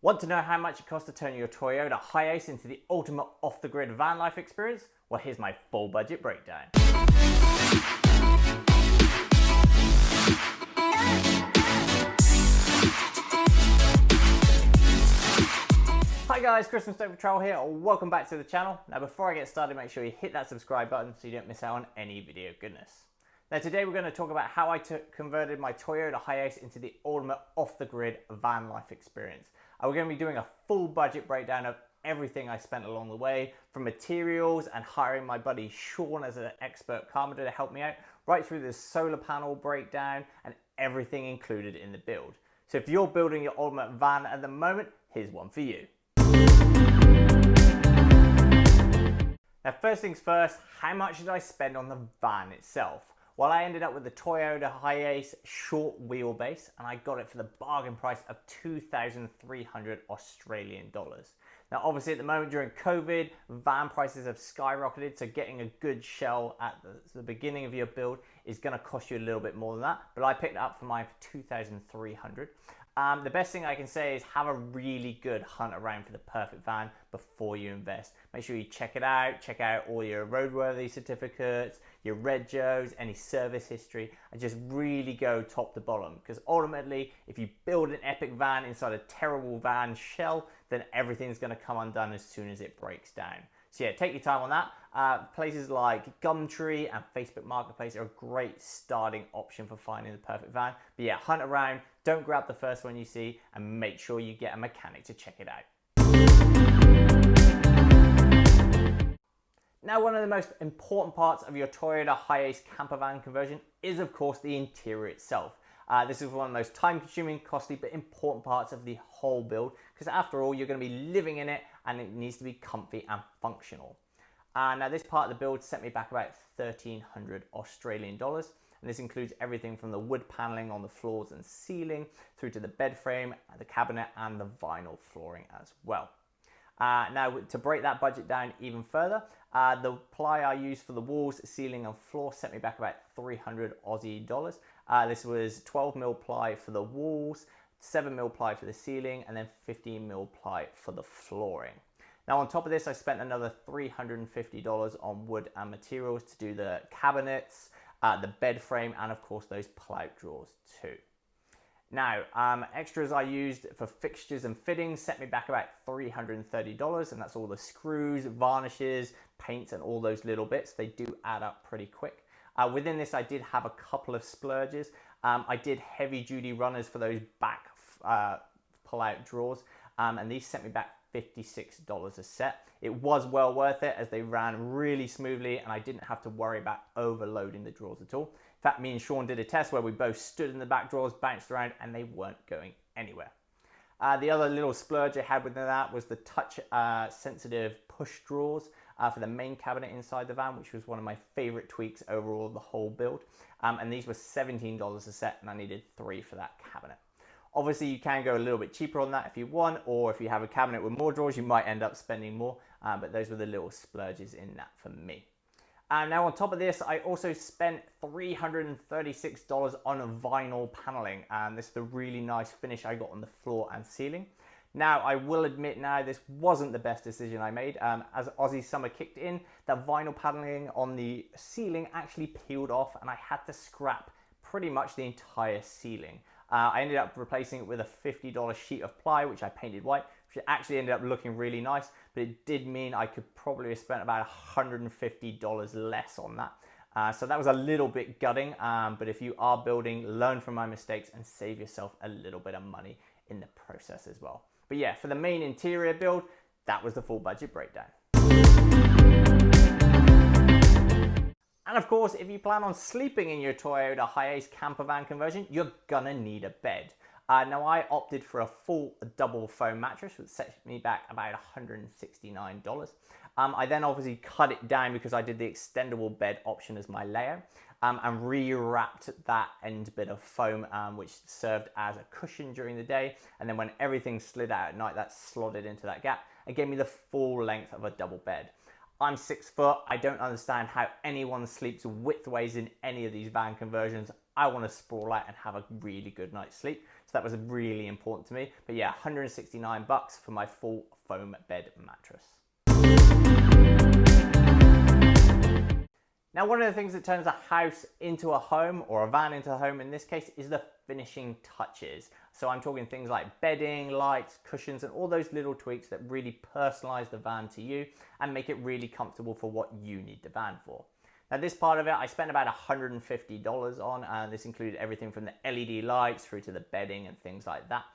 Want to know how much it costs to turn your Toyota HiAce into the ultimate off-the-grid van life experience? Well, here's my full budget breakdown. Hi guys, Chris from Stoked here. Welcome back to the channel. Now before I get started, make sure you hit that subscribe button so you don't miss out on any video goodness. Now today we're going to talk about how I converted my Toyota HiAce into the ultimate off-the-grid van life experience. We're going to be doing a full budget breakdown of everything I spent along the way, from materials and hiring my buddy Sean as an expert carpenter to help me out, right through the solar panel breakdown and everything included in the build. So if you're building your ultimate van at the moment, here's one for you. Now first things first, how much did I spend on the van itself? Well, I ended up with the Toyota HiAce short wheelbase and I got it for the bargain price of 2,300 Australian dollars. Now obviously at the moment during COVID, van prices have skyrocketed, so getting a good shell at the beginning of your build is going to cost you a little bit more than that, but I picked it up for mine for 2,300. The best thing I can say is have a really good hunt around for the perfect van before you invest. Make sure you check it out, check out all your roadworthy certificates, your regos, any service history, and just really go top to bottom. Because ultimately, if you build an epic van inside a terrible van shell, then everything's going to come undone as soon as it breaks down. So yeah, take your time on that. Places like Gumtree and Facebook Marketplace are a great starting option for finding the perfect van. But yeah, hunt around, don't grab the first one you see, and make sure you get a mechanic to check it out. Now, one of the most important parts of your Toyota HiAce Campervan conversion is, of course, the interior itself. This is one of the most time-consuming, costly, but important parts of the whole build, because after all, you're going to be living in it, and it needs to be comfy and functional. Now, this part of the build set me back about 1,300 Australian dollars, and this includes everything from the wood paneling on the floors and ceiling, through to the bed frame, the cabinet, and the vinyl flooring as well. Now, to break that budget down even further, the ply I used for the walls, ceiling, and floor set me back about 300 Aussie dollars. This was 12mm ply for the walls, 7mm ply for the ceiling, and then 15mm ply for the flooring. Now on top of this, I spent another $350 on wood and materials to do the cabinets, the bed frame, and of course those pull-out drawers too. Now, extras I used for fixtures and fittings set me back about $330, and that's all the screws, varnishes, paints, and all those little bits. They do add up pretty quick. Within this, I did have a couple of splurges. I did heavy-duty runners for those back pull-out drawers, and these sent me back $56 a set. It was well worth it as they ran really smoothly and I didn't have to worry about overloading the drawers at all. In fact, me and Sean did a test where we both stood in the back drawers, bounced around, and they weren't going anywhere. The other little splurge I had within that was the touch sensitive push drawers for the main cabinet inside the van, which was one of my favorite tweaks overall the whole build. And these were $17 a set, and I needed 3 for that cabinet. Obviously, you can go a little bit cheaper on that if you want, or if you have a cabinet with more drawers, you might end up spending more, but those were the little splurges in that for me. Now on top of this, I also spent $336 on vinyl paneling, and this is the really nice finish I got on the floor and ceiling. Now, I will admit now, this wasn't the best decision I made. As Aussie summer kicked in, the vinyl paneling on the ceiling actually peeled off, and I had to scrap pretty much the entire ceiling. I ended up replacing it with a $50 sheet of ply, which I painted white, which actually ended up looking really nice, but it did mean I could probably have spent about $150 less on that. So that was a little bit gutting, but if you are building, learn from my mistakes and save yourself a little bit of money in the process as well. But yeah, for the main interior build, that was the full budget breakdown. And of course, if you plan on sleeping in your Toyota HiAce Campervan conversion, you're gonna need a bed. Now I opted for a full double foam mattress, which set me back about $169. I then obviously cut it down because I did the extendable bed option as my layout, and re-wrapped that end bit of foam, which served as a cushion during the day. And then when everything slid out at night, that slotted into that gap and gave me the full length of a double bed. I'm 6 foot. I don't understand how anyone sleeps widthways in any of these van conversions. I want to sprawl out and have a really good night's sleep. So that was really important to me. But yeah, 169 bucks for my full foam bed mattress. Now, one of the things that turns a house into a home, or a van into a home in this case, is the finishing touches. So I'm talking things like bedding, lights, cushions, and all those little tweaks that really personalize the van to you and make it really comfortable for what you need the van for. Now, this part of it, I spent about $150 on, and this included everything from the LED lights through to the bedding and things like that.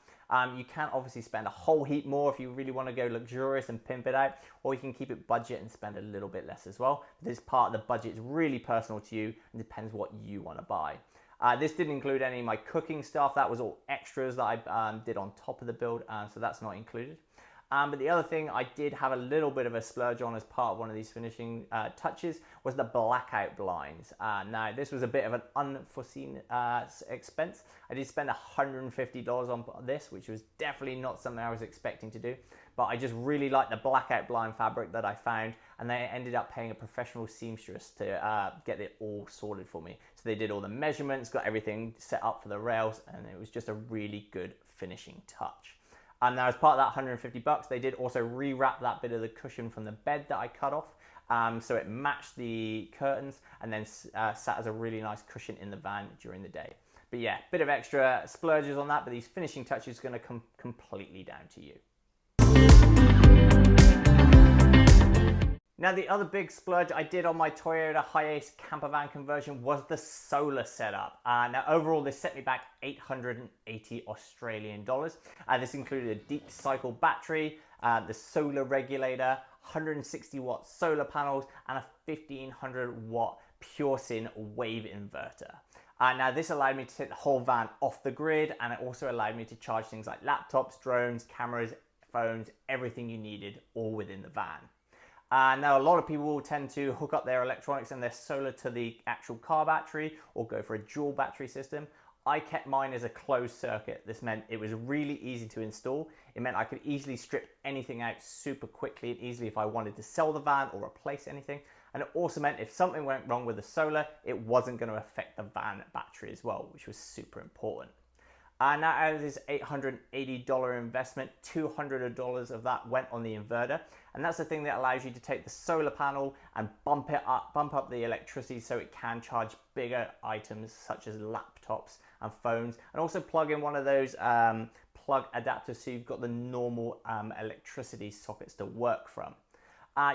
You can obviously spend a whole heap more if you really want to go luxurious and pimp it out, or you can keep it budget and spend a little bit less as well. This part of the budget is really personal to you and depends what you want to buy. This didn't include any of my cooking stuff. That was all extras that I did on top of the build, so that's not included. But the other thing I did have a little bit of a splurge on as part of one of these finishing touches was the blackout blinds. Now, this was a bit of an unforeseen expense. I did spend $150 on this, which was definitely not something I was expecting to do. But I just really liked the blackout blind fabric that I found, and they ended up paying a professional seamstress to get it all sorted for me. So they did all the measurements, got everything set up for the rails, and it was just a really good finishing touch. And now, as part of that 150 bucks, they did also rewrap that bit of the cushion from the bed that I cut off, so it matched the curtains and then sat as a really nice cushion in the van during the day. But yeah, bit of extra splurges on that, but these finishing touches are going to come completely down to you. Now, the other big splurge I did on my Toyota HiAce Campervan conversion was the solar setup. Now, overall, this set me back 880 Australian dollars. This included a deep cycle battery, the solar regulator, 160 watt solar panels, and a 1500 watt pure sin wave inverter. Now, this allowed me to take the whole van off the grid, and it also allowed me to charge things like laptops, drones, cameras, phones, everything you needed, all within the van. Now, a lot of people will tend to hook up their electronics and their solar to the actual car battery or go for a dual battery system. I kept mine as a closed circuit. This meant it was really easy to install. It meant I could easily strip anything out super quickly and easily if I wanted to sell the van or replace anything. And it also meant if something went wrong with the solar, it wasn't going to affect the van battery as well, which was super important. Now, out of this $880 investment, $200 of that went on the inverter, and that's the thing that allows you to take the solar panel and bump up the electricity so it can charge bigger items such as laptops and phones, and also plug in one of those plug adapters so you've got the normal electricity sockets to work from.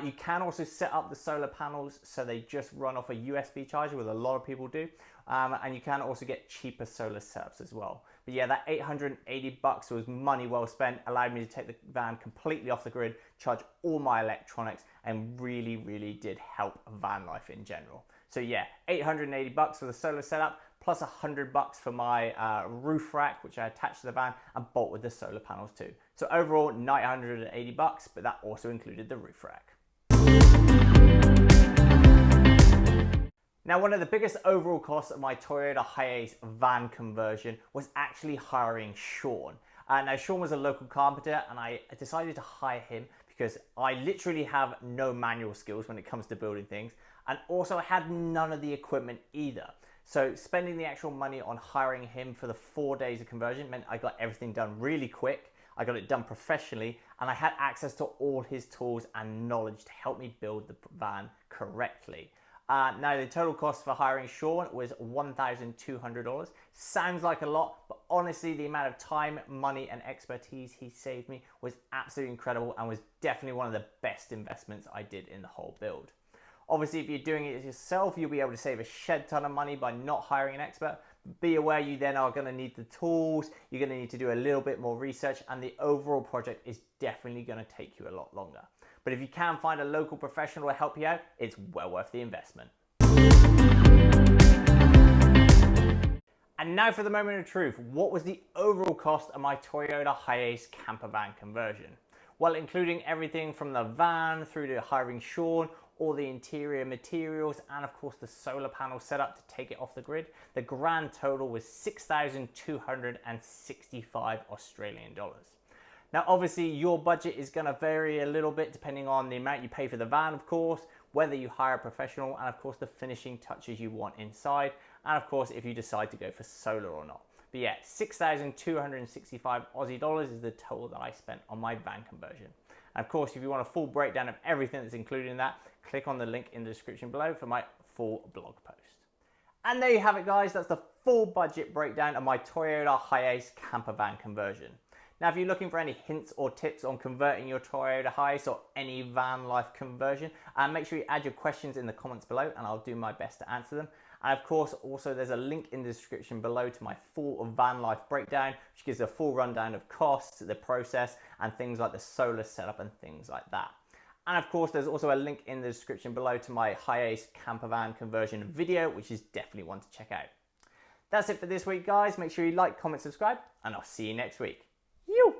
You can also set up the solar panels so they just run off a USB charger, which a lot of people do, and you can also get cheaper solar setups as well. But yeah, that 880 bucks was money well spent, allowed me to take the van completely off the grid, charge all my electronics, and really, really did help van life in general. So yeah, 880 bucks for the solar setup, plus 100 bucks for my roof rack, which I attached to the van and bolted the solar panels too. So overall, 980 bucks, but that also included the roof rack. Now, one of the biggest overall costs of my Toyota HiAce van conversion was actually hiring Sean. Now, Sean was a local carpenter, and I decided to hire him because I literally have no manual skills when it comes to building things, and also I had none of the equipment either. So spending the actual money on hiring him for the 4 days of conversion meant I got everything done really quick. I got it done professionally, and I had access to all his tools and knowledge to help me build the van correctly. Now, the total cost for hiring Sean was $1,200. Sounds like a lot, but honestly, the amount of time, money, and expertise he saved me was absolutely incredible and was definitely one of the best investments I did in the whole build. Obviously, if you're doing it yourself, you'll be able to save a shed ton of money by not hiring an expert. Be aware you then are going to need the tools, you're going to need to do a little bit more research, and the overall project is definitely going to take you a lot longer. But if you can find a local professional to help you out, it's well worth the investment. And now for the moment of truth. What was the overall cost of my Toyota HiAce Campervan conversion? Well, including everything from the van through to hiring Sean, all the interior materials, and of course the solar panel setup to take it off the grid, the grand total was 6,265 Australian dollars. Now, obviously, your budget is going to vary a little bit depending on the amount you pay for the van, of course, whether you hire a professional, and of course the finishing touches you want inside, and of course if you decide to go for solar or not. But yeah, 6,265 Aussie dollars is the total that I spent on my van conversion. And of course, if you want a full breakdown of everything that's included in that, click on the link in the description below for my full blog post. And there you have it, guys. That's the full budget breakdown of my Toyota HiAce Campervan conversion. Now, if you're looking for any hints or tips on converting your Toyota HiAce or any van life conversion, make sure you add your questions in the comments below and I'll do my best to answer them. And of course, also there's a link in the description below to my full van life breakdown, which gives a full rundown of costs, the process, and things like the solar setup and things like that. And of course, there's also a link in the description below to my HiAce Campervan conversion video, which is definitely one to check out. That's it for this week, guys. Make sure you like, comment, subscribe, and I'll see you next week. You.